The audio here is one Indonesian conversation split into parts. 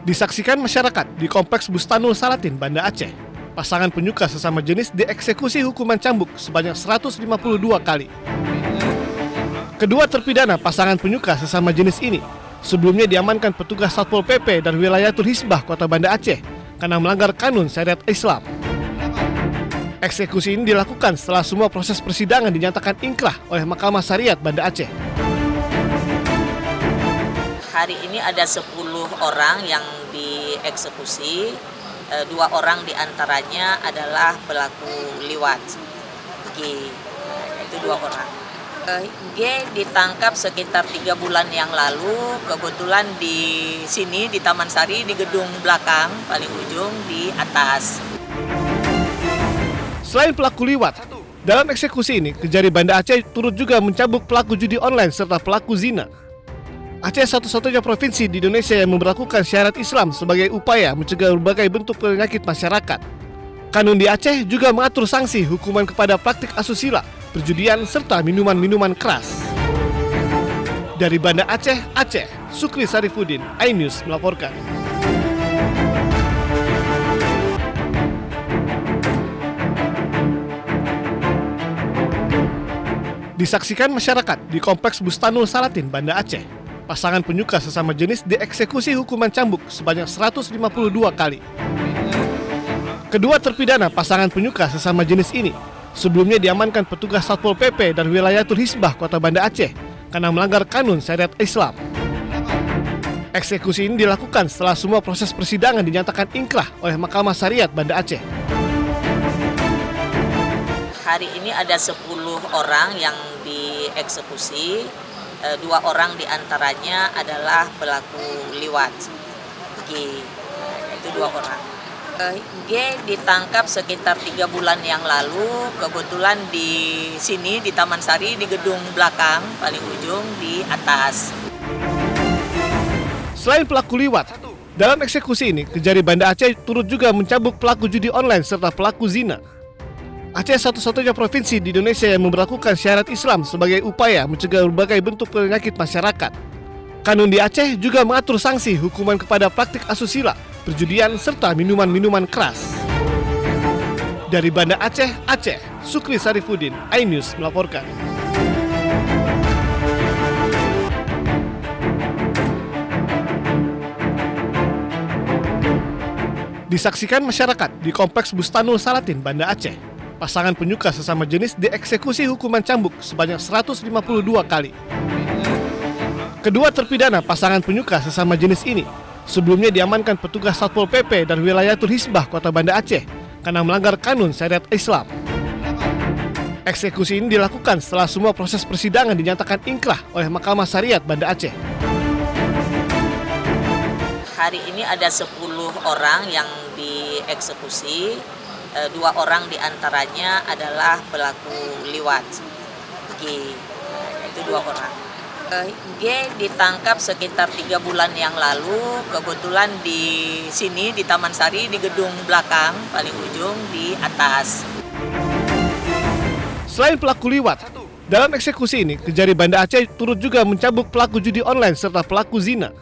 Disaksikan masyarakat di Kompleks Bustanul Salatin, Banda Aceh. Pasangan penyuka sesama jenis dieksekusi hukuman cambuk sebanyak 152 kali. Kedua terpidana pasangan penyuka sesama jenis ini sebelumnya diamankan petugas Satpol PP dan Wilayatul Hisbah Kota Banda Aceh karena melanggar kanun syariat Islam. Eksekusi ini dilakukan setelah semua proses persidangan dinyatakan ingkrah oleh Mahkamah Syariat Banda Aceh. Hari ini ada 10 orang yang dieksekusi, 2 orang diantaranya adalah pelaku liwat. Itu 2 orang. G ditangkap sekitar 3 bulan yang lalu, kebetulan di sini di Taman Sari, di gedung belakang, paling ujung di atas. Selain pelaku liwat, dalam eksekusi ini Kejari Banda Aceh turut juga mencambuk pelaku judi online serta pelaku zina. Aceh satu-satunya provinsi di Indonesia yang memberlakukan syariat Islam sebagai upaya mencegah berbagai bentuk penyakit masyarakat. Kanun di Aceh juga mengatur sanksi hukuman kepada praktik asusila, perjudian, serta minuman-minuman keras. Dari Banda Aceh, Sukri Sarifudin, iNews melaporkan. Disaksikan masyarakat di Kompleks Bustanul Salatin, Banda Aceh. Pasangan penyuka sesama jenis dieksekusi hukuman cambuk sebanyak 152 kali. Kedua terpidana pasangan penyuka sesama jenis ini sebelumnya diamankan petugas Satpol PP dan Wilayatul Hisbah Kota Banda Aceh karena melanggar kanun syariat Islam. Eksekusi ini dilakukan setelah semua proses persidangan dinyatakan ingkrah oleh Mahkamah Syariat Banda Aceh. Hari ini ada 10 orang yang dieksekusi, 2 orang diantaranya adalah pelaku liwat. Itu 2 orang. G ditangkap sekitar 3 bulan yang lalu, kebetulan di sini di Taman Sari, di gedung belakang, paling ujung di atas. Selain pelaku liwat, dalam eksekusi ini Kejari Banda Aceh turut juga mencambuk pelaku judi online serta pelaku zina. Aceh satu-satunya provinsi di Indonesia yang memberlakukan syariat Islam sebagai upaya mencegah berbagai bentuk penyakit masyarakat. Kanun di Aceh juga mengatur sanksi hukuman kepada praktik asusila, perjudian, serta minuman-minuman keras. Dari Banda Aceh, Sukri Sarifudin, iNews melaporkan. Disaksikan masyarakat di Kompleks Bustanul Salatin, Banda Aceh. Pasangan penyuka sesama jenis dieksekusi hukuman cambuk sebanyak 152 kali. Kedua terpidana pasangan penyuka sesama jenis ini sebelumnya diamankan petugas Satpol PP dan Wilayatul Hisbah Kota Banda Aceh karena melanggar kanun syariat Islam. Eksekusi ini dilakukan setelah semua proses persidangan dinyatakan ingkrah oleh Mahkamah Syariat Banda Aceh. Hari ini ada 10 orang yang dieksekusi, 2 orang diantaranya adalah pelaku liwat. Itu 2 orang. G ditangkap sekitar 3 bulan yang lalu, kebetulan di sini di Taman Sari, di gedung belakang, paling ujung di atas. Selain pelaku liwat, dalam eksekusi ini Kejari Banda Aceh turut juga mencambuk pelaku judi online serta pelaku zina.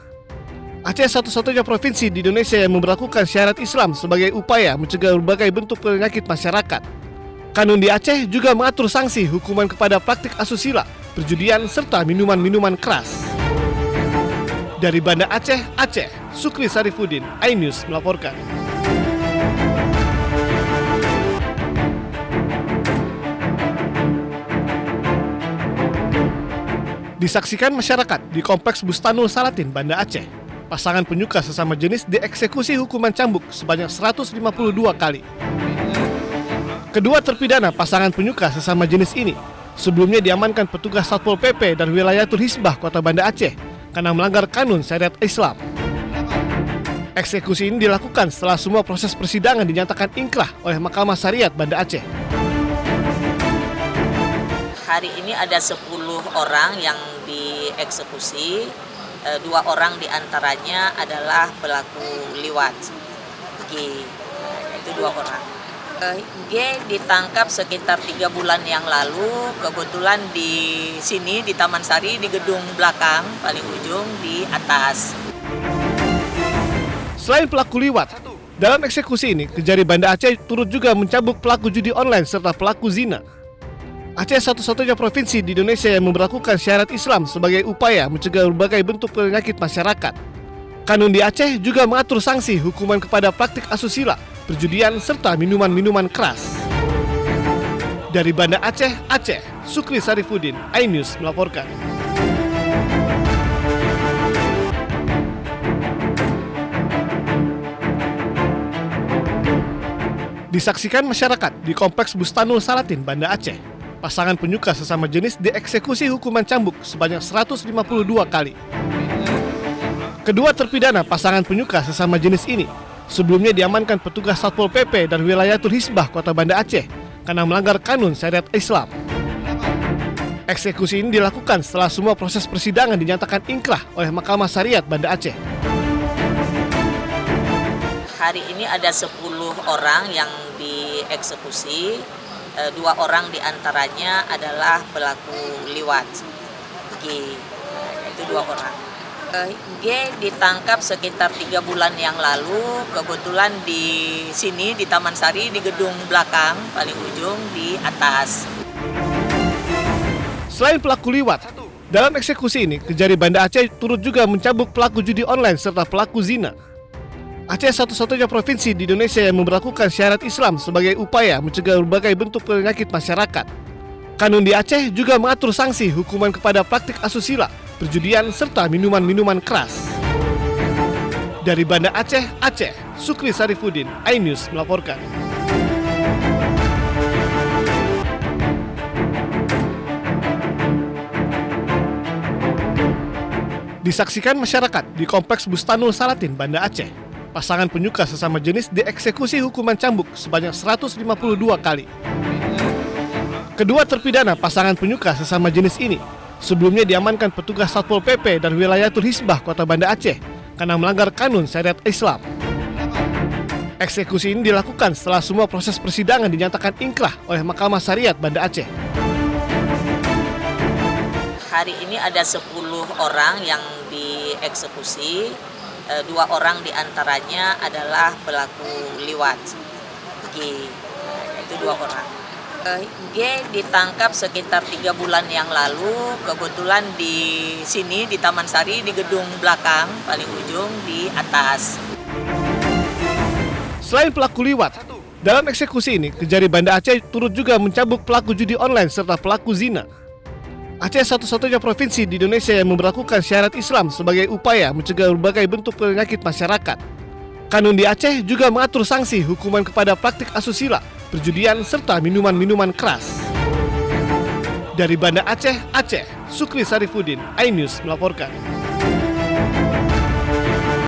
Aceh satu-satunya provinsi di Indonesia yang memberlakukan syariat Islam sebagai upaya mencegah berbagai bentuk penyakit masyarakat. Kanun di Aceh juga mengatur sanksi hukuman kepada praktik asusila, perjudian, serta minuman-minuman keras. Dari Banda Aceh, Sukri Sarifudin, iNews melaporkan. Disaksikan masyarakat di Kompleks Bustanul Salatin, Banda Aceh. Pasangan penyuka sesama jenis dieksekusi hukuman cambuk sebanyak 152 kali. Kedua terpidana pasangan penyuka sesama jenis ini sebelumnya diamankan petugas Satpol PP dan Wilayatul Hisbah Kota Banda Aceh karena melanggar kanun syariat Islam. Eksekusi ini dilakukan setelah semua proses persidangan dinyatakan ingkrah oleh Mahkamah Syariat Banda Aceh. Hari ini ada 10 orang yang dieksekusi, 2 orang diantaranya adalah pelaku liwat. Itu 2 orang. G ditangkap sekitar 3 bulan yang lalu, kebetulan di sini di Taman Sari, di gedung belakang, paling ujung di atas. Selain pelaku liwat, dalam eksekusi ini Kejari Banda Aceh turut juga mencambuk pelaku judi online serta pelaku zina. Aceh satu-satunya provinsi di Indonesia yang memberlakukan syariat Islam sebagai upaya mencegah berbagai bentuk penyakit masyarakat. Kanun di Aceh juga mengatur sanksi hukuman kepada praktik asusila, perjudian, serta minuman-minuman keras. Dari Banda Aceh, Sukri Sarifudin, iNews melaporkan. Disaksikan masyarakat di Kompleks Bustanul Salatin, Banda Aceh, pasangan penyuka sesama jenis dieksekusi hukuman cambuk sebanyak 152 kali. Kedua terpidana pasangan penyuka sesama jenis ini sebelumnya diamankan petugas Satpol PP dan Wilayatul Hisbah Kota Banda Aceh karena melanggar kanun syariat Islam. Eksekusi ini dilakukan setelah semua proses persidangan dinyatakan ingkrah oleh Mahkamah Syariat Banda Aceh. Hari ini ada 10 orang yang dieksekusi, 2 orang diantaranya adalah pelaku liwat. G, itu 2 orang. G ditangkap sekitar 3 bulan yang lalu, kebetulan di sini di Taman Sari, di gedung belakang paling ujung di atas. Selain pelaku liwat, dalam eksekusi ini Kejari Banda Aceh turut juga mencambuk pelaku judi online serta pelaku zina. Aceh satu-satunya provinsi di Indonesia yang memberlakukan syariat Islam sebagai upaya mencegah berbagai bentuk penyakit masyarakat. Kanun di Aceh juga mengatur sanksi hukuman kepada praktik asusila, perjudian, serta minuman-minuman keras. Dari Banda Aceh, Sukri Sarifudin, iNews melaporkan. Disaksikan masyarakat di Kompleks Bustanul Salatin, Banda Aceh, pasangan penyuka sesama jenis dieksekusi hukuman cambuk sebanyak 152 kali. Kedua terpidana pasangan penyuka sesama jenis ini sebelumnya diamankan petugas Satpol PP dan Wilayatul Hisbah Kota Banda Aceh karena melanggar kanun syariat Islam. Eksekusi ini dilakukan setelah semua proses persidangan dinyatakan ingkrah oleh Mahkamah Syariat Banda Aceh. Hari ini ada 10 orang yang dieksekusi, 2 orang diantaranya adalah pelaku liwat. G, itu 2 orang. G ditangkap sekitar 3 bulan yang lalu, kebetulan di sini di Taman Sari, di gedung belakang paling ujung di atas. Selain pelaku liwat, dalam eksekusi ini Kejari Banda Aceh turut juga mencambuk pelaku judi online serta pelaku zina. Aceh satu-satunya provinsi di Indonesia yang memberlakukan syariat Islam sebagai upaya mencegah berbagai bentuk penyakit masyarakat. Kanun di Aceh juga mengatur sanksi hukuman kepada praktik asusila, perjudian, serta minuman-minuman keras. Dari Banda Aceh, Sukri Sarifudin, iNews melaporkan.